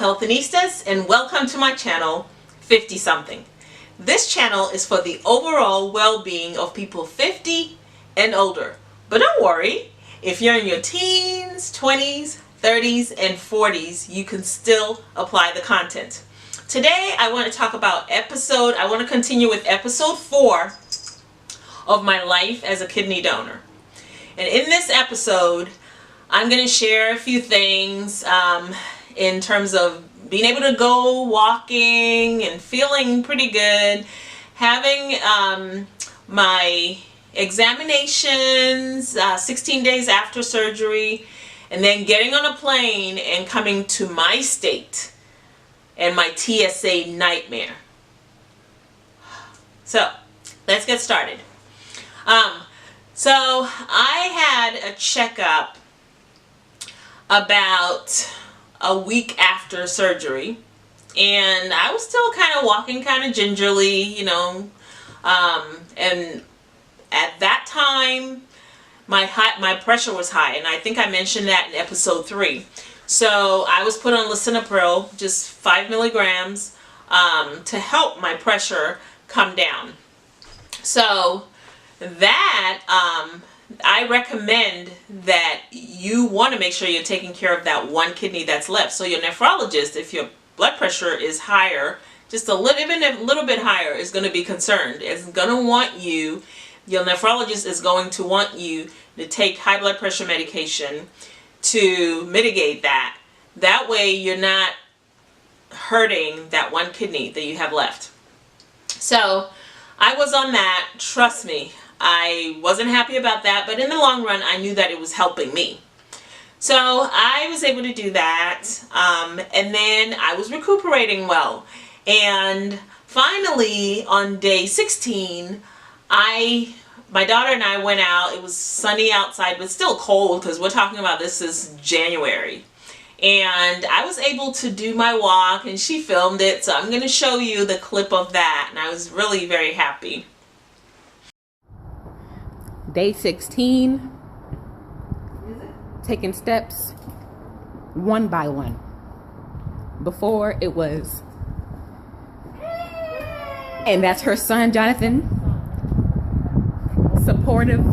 Healthinistas, and welcome to my channel 50 something. This channel is for the overall well-being of people 50 and older. But don't worry, if you're in your teens, 20s, 30s, and 40s, you can still apply the content. Today I want to talk about I want to continue with episode 4 of my life as a kidney donor. And in this episode, I'm going to share a few things in terms of being able to go walking and feeling pretty good, having my examinations 16 days after surgery, and then getting on a plane and coming to my state and my TSA nightmare. So let's get started. So I had a checkup about a week after surgery, and I was still kind of walking kind of gingerly, and at that time my pressure was high, and I think I mentioned that in episode 3. So I was put on lisinopril, just 5 milligrams, to help my pressure come down. So that I recommend that you want to make sure you're taking care of that one kidney that's left. So your nephrologist, if your blood pressure is higher, just even a little bit higher, is going to be concerned. It's going to want you, your nephrologist is going to want you to take high blood pressure medication to mitigate that. That way you're not hurting that one kidney that you have left. So I was on that. Trust me, I wasn't happy about that, but in the long run I knew that it was helping me. So I was able to do that, and then I was recuperating well. And finally on day 16, my daughter and I went out. It was sunny outside, but still cold, because we're talking about this is January. And I was able to do my walk, and she filmed it, so I'm going to show you the clip of that, and I was really very happy. Day 16, taking steps one by one. Before it was, and that's her son Jonathan, supportive,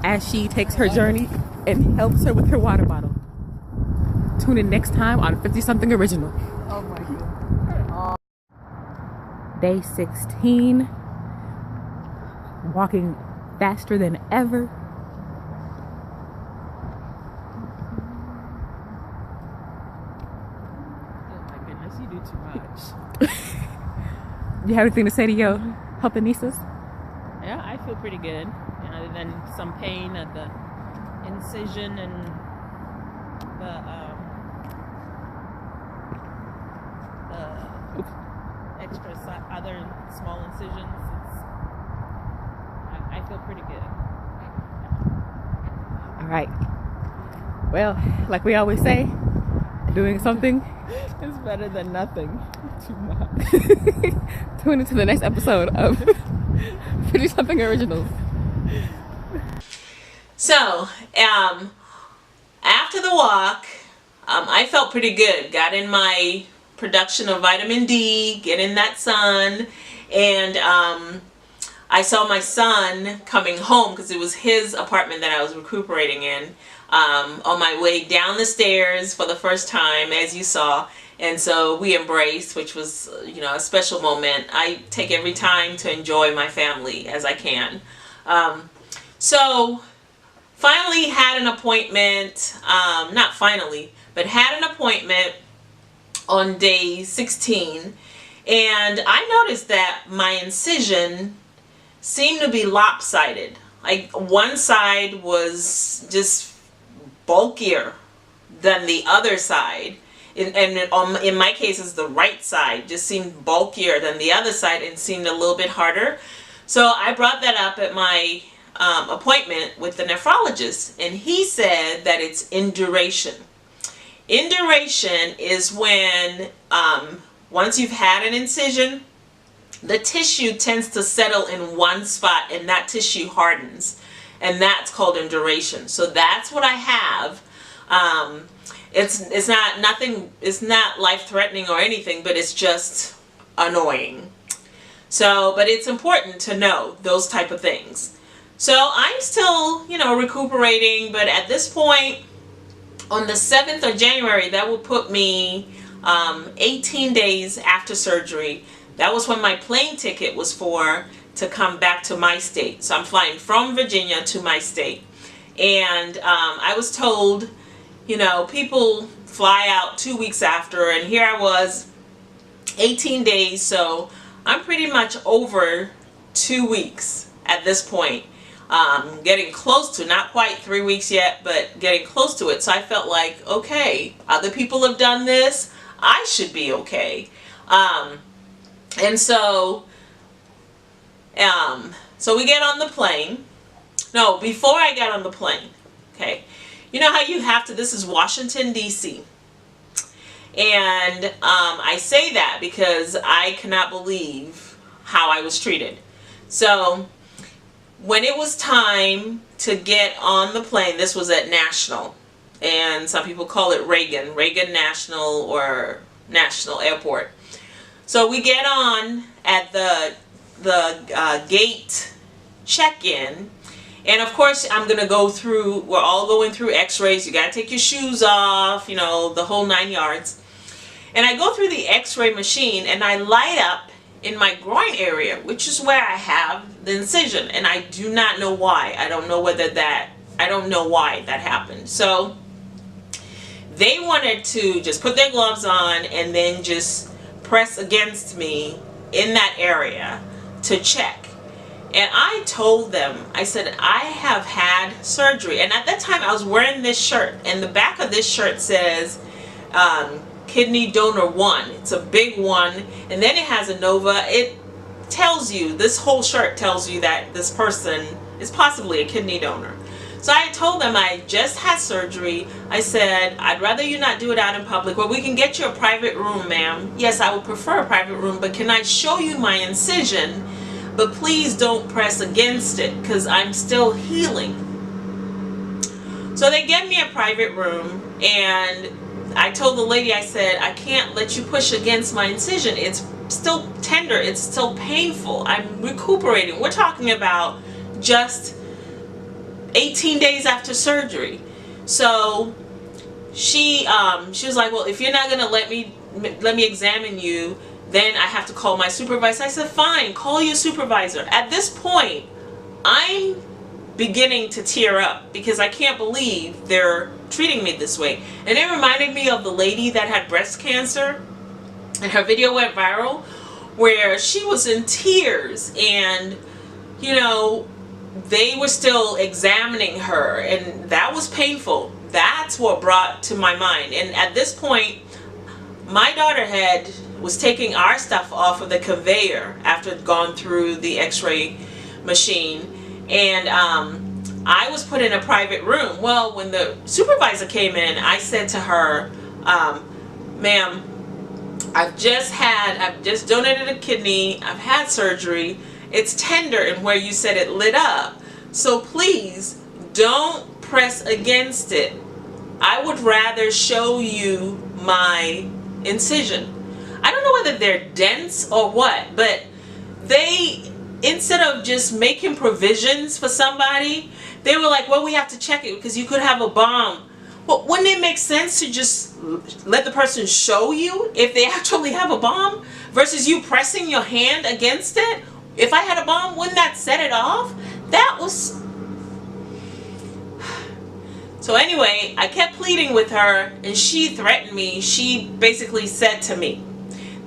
as she takes her journey and helps her with her water bottle. Tune in next time on 50 something original. Oh my God. Day 16, walking faster than ever. Oh my goodness, you do too much. You have anything to say to your Healthinistas? Yeah, I feel pretty good. Other than some pain at the incision and the extra other small incisions. I feel pretty good. All right. Well, like we always say, doing something It's better than nothing. Too much. Tune into the next episode of 50 something originals. So after the walk, I felt pretty good. Got in my production of vitamin D, get in that sun, and I saw my son coming home, because it was his apartment that I was recuperating in, on my way down the stairs for the first time, as you saw. And so we embraced, which was, a special moment. I take every time to enjoy my family as I can. So finally had an appointment, not finally, but had an appointment on day 16, and I noticed that my incision seemed to be lopsided. Like one side was just bulkier than the other side, and in my case it's the right side just seemed bulkier than the other side and seemed a little bit harder. So I brought that up at my appointment with the nephrologist, and he said that it's induration. Induration is when once you've had an incision, the tissue tends to settle in one spot and that tissue hardens. and that's called induration. So that's what I have. It's not nothing. It's not life-threatening or anything, but it's just annoying. So, but it's important to know those type of things. So I'm still, recuperating, but at this point, on the 7th of January, that will put me 18 days after surgery. That was when my plane ticket was for to come back to my state. So I'm flying from Virginia to my state. And I was told, people fly out 2 weeks after, and here I was 18 days. So I'm pretty much over 2 weeks at this point. Getting close to, not quite 3 weeks yet, but getting close to it. So I felt like, okay, other people have done this, I should be okay. And so we get on the plane. No, before I got on the plane, okay, you know how you have to, this is Washington, D.C. And I say that because I cannot believe how I was treated. So when it was time to get on the plane, this was at National, and some people call it Reagan National or National Airport. So we get on at the gate check-in, and of course I'm gonna go through, we're all going through x-rays. You gotta take your shoes off, the whole 9 yards. And I go through the x-ray machine, and I light up in my groin area, which is where I have the incision, and I do not know why. I don't know why that happened. So they wanted to just put their gloves on and then just press against me in that area to check. And I told them, I said, I have had surgery. And at that time I was wearing this shirt, and the back of this shirt says kidney donor 1. It's a big one, and then it has a Nova. It tells you, this whole shirt tells you that this person is possibly a kidney donor. So I told them I just had surgery. I said, I'd rather you not do it out in public. Well, we can get you a private room, ma'am. Yes, I would prefer a private room, but can I show you my incision? But please don't press against it, because I'm still healing. So they gave me a private room, and I told the lady, I said, I can't let you push against my incision. It's still tender. It's still painful. I'm recuperating. We're talking about just 18 days after surgery. So she was like, well, if you're not gonna let me examine you, then I have to call my supervisor. I said, fine, call your supervisor. At this point, I'm beginning to tear up because I can't believe they're treating me this way. And it reminded me of the lady that had breast cancer, and her video went viral where she was in tears, and they were still examining her, and that was painful. That's what brought to my mind. And at this point, my daughter was taking our stuff off of the conveyor after it had gone through the x-ray machine, and I was put in a private room. Well, when the supervisor came in, I said to her, ma'am, I've just donated a kidney, I've had surgery, it's tender and where you said it lit up, so please don't press against it. I would rather show you my incision. I don't know whether they're dense or what, but they, instead of just making provisions for somebody, they were like, well, we have to check it because you could have a bomb. Well, wouldn't it make sense to just let the person show you if they actually have a bomb versus you pressing your hand against it? If I had a bomb, wouldn't that set it off? That was... So anyway, I kept pleading with her, and she threatened me. She basically said to me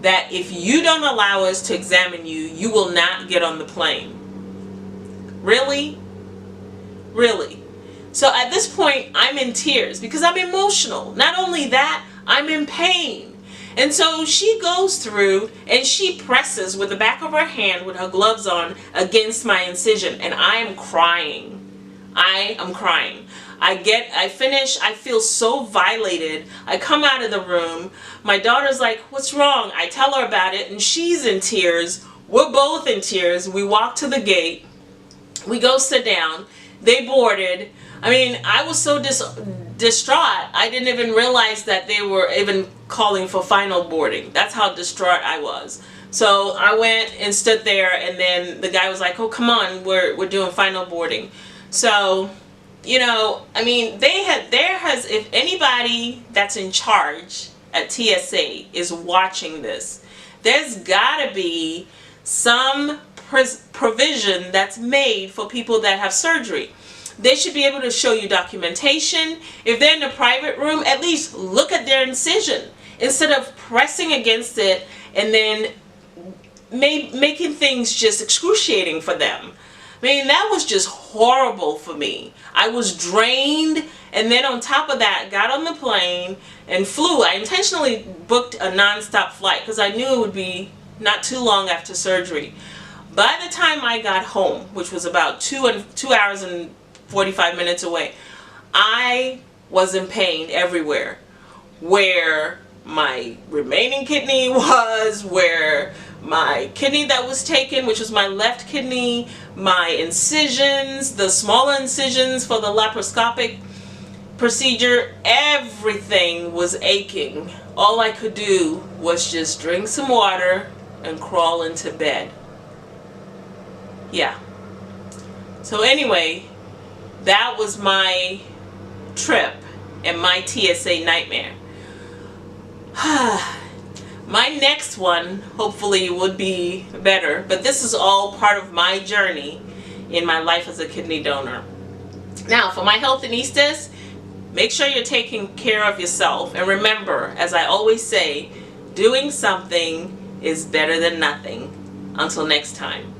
that if you don't allow us to examine you, you will not get on the plane. Really? Really? So at this point, I'm in tears because I'm emotional. Not only that, I'm in pain. And so she goes through and she presses with the back of her hand with her gloves on against my incision, and I am crying. I am crying. I finish, I feel so violated. I come out of the room. My daughter's like, what's wrong? I tell her about it, and she's in tears. We're both in tears. We walk to the gate. We go sit down. They boarded. I mean, I was so distraught. I didn't even realize that they were even calling for final boarding. That's how distraught I was. So I went and stood there, and then the guy was like, "Oh, come on, we're doing final boarding." So, you know, I mean, if anybody that's in charge at TSA is watching this, there's gotta be some provision that's made for people that have surgery. They should be able to show you documentation. If they're in a private room, at least look at their incision instead of pressing against it and then making things just excruciating for them. I mean, that was just horrible for me. I was drained, and then on top of that, got on the plane and flew. I intentionally booked a non-stop flight because I knew it would be not too long after surgery. By the time I got home, which was about 2 hours and 45 minutes away, I was in pain everywhere. Where my remaining kidney was, where my kidney that was taken, which was my left kidney, my incisions, the smaller incisions for the laparoscopic procedure, everything was aching. All I could do was just drink some water and crawl into bed. Yeah. So anyway, that was my trip and my TSA nightmare. My next one hopefully would be better, but this is all part of my journey in my life as a kidney donor. Now, for my healthinistas, make sure you're taking care of yourself, and remember, as I always say, doing something is better than nothing. Until next time.